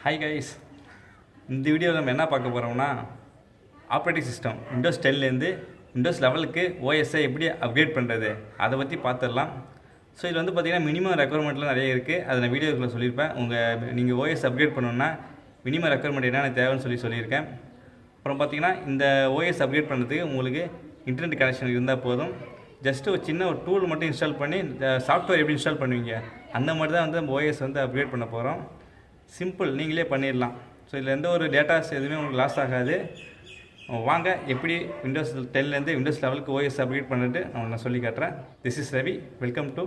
Hi guys, இந்த வீடியோவில் நம்ம என்ன பார்க்க போகிறோம்னா ஆப்ரேட்டிங் சிஸ்டம் விண்டோஸ் 10லேருந்து விண்டோஸ் லெவலுக்கு ஓஎஸ்ஐ எப்படி அப்கிரேட் பண்ணுறது அதை பற்றி பார்த்துடலாம். ஸோ இதில் வந்து பார்த்திங்கன்னா மினிமம் ரெக்குவயர்மெண்ட்லாம் நிறைய இருக்குது. அதை நான் வீடியோக்குள்ளே சொல்லியிருப்பேன். நீங்கள் ஓஎஸ் அப்கிரேட் பண்ணணுன்னா மினிமம் ரெக்குவயர்மெண்ட் என்னென்ன தேவைன்னு சொல்லியிருக்கேன். அப்புறம் பார்த்திங்கன்னா இந்த ஓஎஸ் அப்கிரேட் பண்ணுறதுக்கு உங்களுக்கு இன்டர்நெட் கனெக்ஷன் இருந்தால் போதும். ஜஸ்ட்டு ஒரு சின்ன ஒரு டூல் மட்டும் இன்ஸ்டால் பண்ணி இந்த சாஃப்ட்வேர் எப்படி இன்ஸ்டால் பண்ணுவீங்க அந்த மாதிரி தான் வந்து நம்ம ஓஎஸ் வந்து அப்கிரேட் பண்ண போகிறோம். சிம்பிள், நீங்களே பண்ணிடலாம். ஸோ இதில் எந்த ஒரு டேட்டாஸ் எதுவுமே உங்களுக்கு லாஸ் ஆகாது. வாங்க எப்படி விண்டோஸ் 10லேருந்து விண்டோஸ் லெவலுக்கு ஓஎஸ் அப்கிரேட் பண்ணிட்டு நான் சொல்லி காட்டுறேன். This is Ravi. Welcome to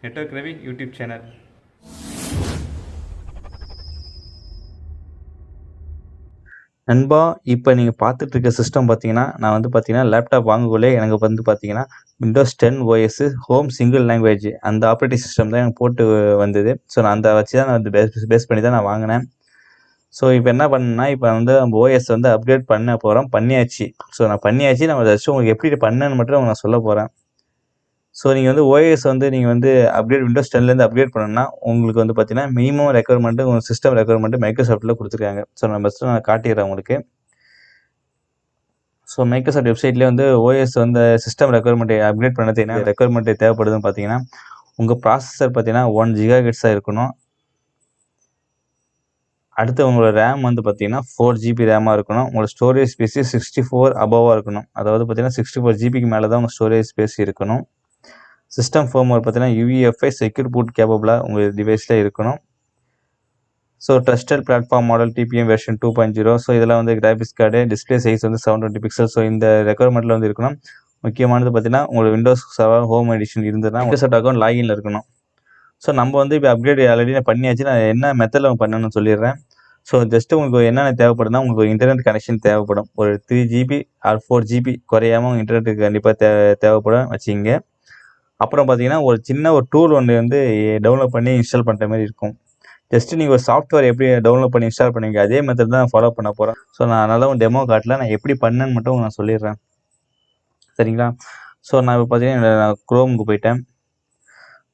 network Ravi YouTube channel. நண்பா, இப்போ நீங்கள் பார்த்துட்டு இருக்க சிஸ்டம் பார்த்தீங்கன்னா, நான் வந்து பார்த்தீங்கன்னா லேப்டாப் வாங்கக்குள்ளே எனக்கு வந்து பார்த்தீங்கன்னா Windows 10 OS home single language அந்த ஆப்ரேட்டிங் சிஸ்டம் தான் எனக்கு போட்டு வந்தது. ஸோ நான் அந்த வச்சு தான் நான் வந்து பேஸ் பண்ணி தான் நான் வாங்கினேன். ஸோ இப்போ என்ன பண்ணேன்னா, இப்போ வந்து நம்ம ஓஎஸ் வந்து அப்கிரேட் பண்ண போகிறோம். பண்ணியாச்சு. ஸோ நான் பண்ணியாச்சு. நம்ம ஜஸ்ட் உங்களுக்கு எப்படி பண்ணேன்னு மட்டும் நான் சொல்ல போகிறேன். ஸோ நீங்கள் வந்து ஓஎஸ் வந்து நீங்கள் வந்து அப்கிரேட் விண்டோஸ் 10லேருந்து அப்கிரேட் பண்ணணும்னா உங்களுக்கு வந்து பார்த்தீங்கன்னா மினிமம் ரெக்குவயர்மெண்ட்டு உங்கள் சிஸ்டம் ரெக்குவயர்மெண்ட்டு மைக்ரோசாஃப்ட்டில் கொடுத்துருக்காங்க. ஸோ நான் ஃபஸ்ட்டு நான் காட்டிடுறேன் உங்களுக்கு. ஸோ மைக்ரோசாஃப்ட் வெப்சைட்லேயே வந்து ஓஎஸ் வந்து சிஸ்டம் ரெக்குவயர்மெண்ட்டை அப்கிரேட் பண்ணது என்ன ரெக்குவயர்மெண்ட்டு தேவைப்படுதுன்னு பார்த்தீங்கன்னா, உங்கள் ப்ராசஸர் பார்த்தீங்கன்னா 1 GHz இருக்கணும். அடுத்து உங்களோட ரேம் வந்து பார்த்தீங்கன்னா 4 GB ரேமாக இருக்கணும். உங்களோட ஸ்டோரேஜ் ஸ்பேஸு 64 அபவாக இருக்கணும். அதாவது பார்த்தீங்கன்னா 64 GBக்கு மேலே தான் உங்கள் ஸ்டோரேஜ் ஸ்பேஸ் இருக்கணும். சிஸ்டம் ஃபர்ம்வேர் பார்த்தீங்கன்னா UEFI செக்யூர் பூட் கேப்பபிளாக உங்கள் டிவைஸில் இருக்கணும். So trusted platform model TPM version 2.0. So இதெல்லாம் வந்து கிராஃபிக்ஸ் கார்டு, டிஸ்பிளே சைஸ் வந்து 720 பிக்சல். ஸோ இந்த ரெக்குவயர்மெண்ட்டில் வந்து இருக்கணும். முக்கியமானது பார்த்தீங்கன்னா உங்களுக்கு விண்டோஸ் 7 ஹோம் எடிஷன் இருந்ததுன்னா மைக்ரோசாஃப்ட் அக்கௌண்ட் லாகின்ல இருக்கணும். ஸோ நம்ம வந்து இப்போ அப்கிரேட் ஆல்ரெடி நான் பண்ணியாச்சு. நான் என்ன மெத்தடில் பண்ணணும்னு சொல்லிடுறேன். ஸோ ஜஸ்ட்டு உங்களுக்கு என்னென்ன தேவைப்படுதுன்னா, உங்களுக்கு இன்டர்நெட் கனெக்ஷன் தேவைப்படும். ஒரு 3 GB ஆர் 4 GB குறையாமல் இன்டர்நெட்டுக்கு கண்டிப்பாக தேவைப்படும் வச்சுங்க. அப்புறம் பார்த்தீங்கன்னா ஒரு சின்ன ஒரு டூல் ஒன்று வந்து டவுன்லோட் பண்ணி இன்ஸ்டால் பண்ணுற மாதிரி இருக்கும். ஜஸ்ட்டு நீங்கள் ஒரு சாஃப்ட்வேர் எப்படி டவுன்லோட் பண்ணி இன்ஸ்டால் பண்ணுவீங்க அதே மெத்தட் தான் நான் ஃபாலோ பண்ண போகிறேன். ஸோ நான் அதனால ஒரு டெமோ காட்டல, நான் எப்படி பண்ணேன்னு மட்டும் நான் சொல்லிடுறேன். சரிங்களா? ஸோ நான் இப்போ பார்த்தீங்கன்னா நான் குரோமுக்கு போயிட்டேன்.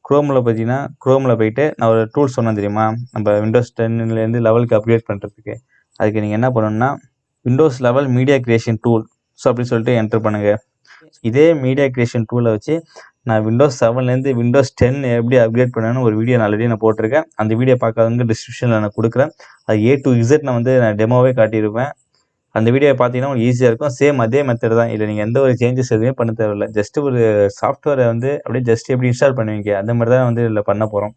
குரோமில் போயிட்டு நான் ஒரு டூல் சொன்னேன் தெரியுமா, நம்ம விண்டோஸ் 10லேருந்து லெவலுக்கு அப்கிரேட் பண்ணுறதுக்கு. அதுக்கு நீங்கள் என்ன பண்ணணும்னா Windows level media creation tool so அப்படின்னு சொல்லிட்டு என்டர் பண்ணுங்கள். இதே மீடியா கிரியேஷன் டூலை வச்சு நான் விண்டோஸ் 7லேருந்து விண்டோஸ் 10 எப்படி அப்கிரேட் பண்ணேன்னு ஒரு வீடியோ ஆல்ரெடி நான் போட்டிருக்கேன். அந்த வீடியோ பார்க்காதவங்க டிஸ்கிரிப்ஷனில் நான் கொடுக்குறேன். அது A to Z நான் வந்து நான் டெமோவே காட்டியிருப்பேன். அந்த வீடியோ பார்த்தீங்கன்னா உங்களுக்கு ஈஸியாக இருக்கும். சேம் அதே மெத்தட் தான். இல்லை நீங்கள் எந்த ஒரு சேஞ்சஸ் எதுவுமே பண்ண தேவையில்லை. ஜஸ்ட்டு ஒரு சாஃப்ட்வேரை வந்து அப்படியே ஜஸ்ட் எப்படி இன்ஸ்டால் பண்ணுவீங்க அந்த மாதிரி தான் வந்து இதில் பண்ண போகிறோம்.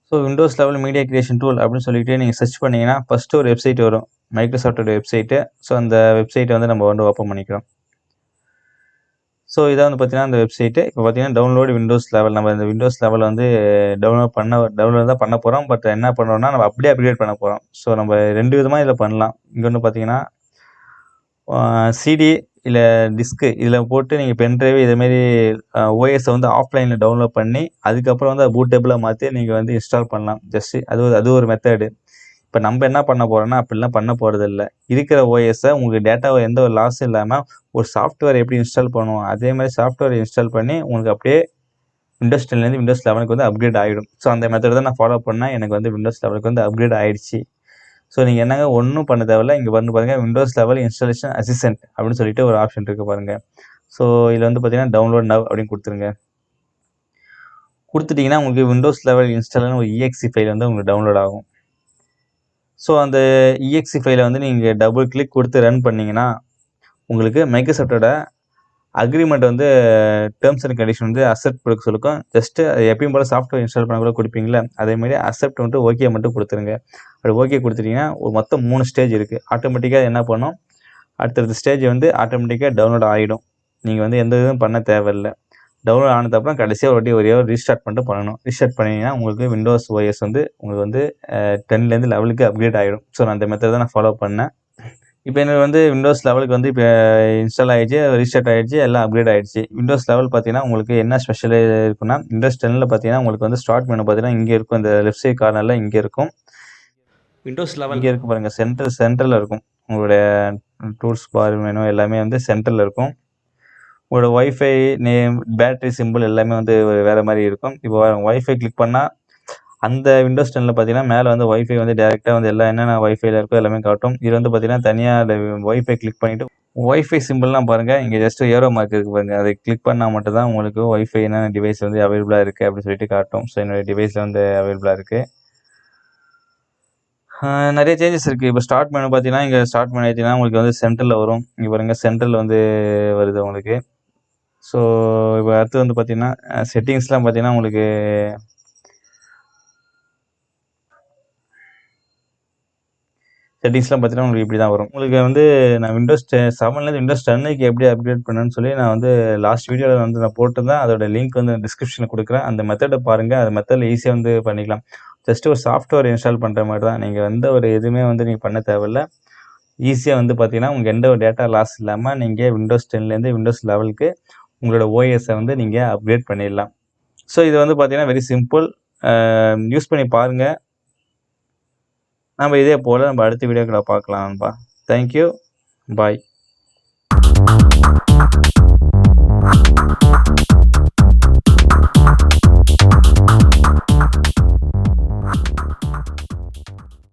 So Windows level media creation tool அப்படின்னு சொல்லிட்டு நீங்கள் சர்ச் பண்ணிங்கன்னா ஃபஸ்ட்டு ஒரு வெப்சைட் வரும், மைக்ரோசாஃப்டோட வெப்சைட்டு. ஸோ அந்த வெப்சைட்டை வந்து நம்ம வந்து ஓப்பன் பண்ணிக்கிறோம். ஸோ இதான் வந்து பார்த்தீங்கன்னா அந்த வெப்சைட்டு. இப்போ பார்த்தீங்கன்னா டவுன்லோட் விண்டோஸ் லெவல். நம்ம இந்த விண்டோஸ் லெவல் வந்து டவுன்லோட் தான் பண்ண போகிறோம். பட் என்ன பண்ணுறோம்னா நம்ம அப்படியே அப்கிரேட் பண்ண போகிறோம். ஸோ நம்ம 2 விதமாக இதில் பண்ணலாம். இங்கே வந்து பார்த்தீங்கன்னா CD இல்லை டிஸ்க்கு இதில் போட்டு நீங்கள் பென்ட்ரைவ் இதேமாரி ஓஎஸை வந்து ஆஃப்லைனில் டவுன்லோட் பண்ணி அதுக்கப்புறம் வந்து பூட்டபிளாக மாற்றி நீங்கள் வந்து இன்ஸ்டால் பண்ணலாம். ஜஸ்ட்டு அது ஒரு மெத்தடு. இப்போ நம்ம என்ன பண்ண போகிறோம்னா அப்படிலாம் பண்ண போகிறது இல்லை. இருக்கிற ஓஎஸை உங்களுக்கு டேட்டாவை எந்த ஒரு லாஸும் இல்லாமல் ஒரு சாஃப்ட்வேர் எப்படி இன்ஸ்டால் பண்ணுவோம் அதே மாதிரி சாஃப்ட்வேர் இன்ஸ்டால் பண்ணி உங்களுக்கு அப்படியே விண்டோஸ் 10லேருந்து விண்டோஸ் 11க்கு வந்து அப்கிரேட் ஆகிடும். ஸோ அந்த மெத்தட் தான் நான் ஃபாலோ பண்ணேன். எனக்கு வந்து விண்டோஸ் லெவலுக்கு வந்து அப்கிரேட் ஆகிடுச்சு. ஸோ நீங்கள் என்னங்க ஒன்றும் பண்ண தேவையில்ல. இங்கே வந்து பாருங்கள் விண்டோஸ் லெவல் இன்ஸ்டாலேஷன் அசிஸ்டன்ட் அப்படின்னு சொல்லிட்டு ஒரு ஆப்ஷன் இருக்குது பாருங்கள். ஸோ இதில் வந்து பார்த்தீங்கன்னா டவுன்லோட் நவ் அப்படின்னு கொடுத்துருங்க. கொடுத்துட்டிங்கன்னா உங்களுக்கு விண்டோஸ் லெவல் இன்ஸ்டால்னு ஒரு EXE ஃபைல் வந்து உங்களுக்கு டவுன்லோட் ஆகும். ஸோ அந்த EXE ஃபைலை வந்து நீங்கள் டபுள் கிளிக் கொடுத்து ரன் பண்ணிங்கன்னா உங்களுக்கு மைக்ரோசாஃப்டோட அக்ரிமெண்ட் வந்து டேர்ம்ஸ் அண்ட் கண்டிஷன் வந்து அக்செப்ட் கொடுக்க சொல்லிக்கும். ஜஸ்ட்டு எப்பயும் போல் சாஃப்ட்வேர் இன்ஸ்டால் பண்ண கூட கொடுப்பீங்களே அதேமாதிரி அக்செப்ட் வந்துட்டு ஓகே மட்டும் கொடுத்துருங்க. அப்படி ஓகே கொடுத்துட்டிங்கன்னா ஒரு மொத்தம் 3 ஸ்டேஜ் இருக்குது. ஆட்டோமேட்டிக்காக என்ன பண்ணும், அடுத்தடுத்த ஸ்டேஜ் வந்து ஆட்டோமேட்டிக்காக டவுன்லோட் ஆகிடும். நீங்கள் வந்து எந்த இதுவும் பண்ண தேவையில்லை. டவுன்லோட் ஆனதுக்கப்புறம் கடைசியாக ஒரே ஒரு ரீஸ்டார்ட் பண்ணிட்டு பண்ணணும். ரீஸ்டார்ட் பண்ணிங்கன்னா உங்களுக்கு விண்டோஸ் OS வந்து உங்களுக்கு வந்து 10லேருந்து லெவலுக்கு அப்கிரேட் ஆகிடும். ஸோ நான் அந்த மெத்தட் தான் நான் ஃபாலோ பண்ணேன். இப்போ எனக்கு வந்து விண்டோஸ் லெவலுக்கு வந்து இப்போ இன்ஸ்டால் ஆகிடுச்சு, ரீஸ்டார்ட் ஆகிடுச்சு, எல்லாம் அப்கிரேட் ஆகிடுச்சு. விண்டோஸ் லெவல் பார்த்தீங்கன்னா உங்களுக்கு என்ன ஸ்பெஷல் இருக்குன்னா விண்டோஸ் 10ல் பார்த்தீங்கன்னா உங்களுக்கு வந்து ஸ்டார்ட் மெனு பார்த்தீங்கன்னா இங்கே இருக்கும். இந்த லெஃப்ட் சைட் கார்னரில் இங்கே இருக்கும். விண்டோஸ் லெவல் இங்கே இருக்குது பாருங்கள், சென்டரில் இருக்கும். உங்களுடைய டூல்ஸ் பார் மெனு எல்லாமே வந்து சென்டரில் இருக்கும். உங்களோட ஒய்ஃபை நேம் பேட்டரி சிம்பிள் எல்லாமே வந்து வேறு மாதிரி இருக்கும். இப்போ ஒய்ஃபை கிளிக் பண்ணால் அந்த விண்டோஸ் 10ல பார்த்தீங்கன்னா, மேல வந்து வைஃபை வந்து டைரக்ட்டா வந்து எல்லா என்னென்ன வைஃபைல இருக்கோ எல்லாமே காட்டும். இது வந்து பார்த்தீங்கன்னா, தனியா அந்த வைஃபை கிளிக் பண்ணிட்டு வைஃபை சிம்பிள்லாம் பாருங்க. இங்க ஜஸ்ட் ஏரோ மார்க் இருக்கு பாருங்க. அதை கிளிக் பண்ணா மட்டும் தான் உங்களுக்கு வைஃபை என்னென்ன டிவைஸ் வந்து அவைலபிளா இருக்கு அப்படின்னு சொல்லிட்டு காட்டும். ஸோ என்னோட டிவைஸ்ல வந்து அவைலபிளா இருக்கு. நெறைய சேஞ்சஸ் இருக்கு. இப்போ ஸ்டார்ட் மெனு பார்த்தீங்கன்னா, இங்க ஸ்டார்ட் மெனு அழுத்தினா உங்களுக்கு வந்து சென்டர்ல வரும். இங்க பாருங்க சென்ட்ரல் வந்து வருது உங்களுக்கு. ஸோ இப்போ அடுத்து வந்து பார்த்தீங்கன்னா, செட்டிங்ஸ்லாம் பார்த்தீங்கன்னா உங்களுக்கு செட்டிங்ஸ்லாம் பார்த்தீங்கன்னா, உங்களுக்கு இப்படி தான் வரும். உங்களுக்கு வந்து நான் விண்டோஸ் 7லேருந்து விண்டோஸ் 10க்கு எப்படி அப்கிரேட் பண்ணேன்னு சொல்லி நான் வந்து லாஸ்ட் வீடியோல வந்து நான் போட்டிருந்தேன். அதோட லிங்க் வந்து டிஸ்கிரிப்ஷன்ல குடுக்குறேன். அந்த மெத்தட பாருங்க. அந்த மெத்தட்ல ஈஸியா வந்து பண்ணிக்கலாம். ஜஸ்ட் ஒரு சாஃப்ட்வேர் இன்ஸ்டால் பண்ற மாரி தான். நீங்க எந்த ஒரு எதுவுமே வந்து நீங்க பண்ண தேவையில்ல. ஈஸியா வந்து பார்த்தீங்கன்னா, உங்களுக்கு எந்த ஒரு டேட்டா லாஸ் இல்லாம நீங்க விண்டோஸ் 10லேருந்து விண்டோஸ் 11க்கு உங்களோட ஓஎஸ்ஸ வந்து நீங்க அப்கிரேட் பண்ணிடலாம். ஸோ இது வந்து பார்த்தீங்கன்னா, வெரி சிம்பிள். அ யூஸ் பண்ணி பாருங்க. நம்ம இதே போல நம்ம அடுத்த வீடியோக்கள பார்க்கலாம் நண்பா. Thank you. பாய்.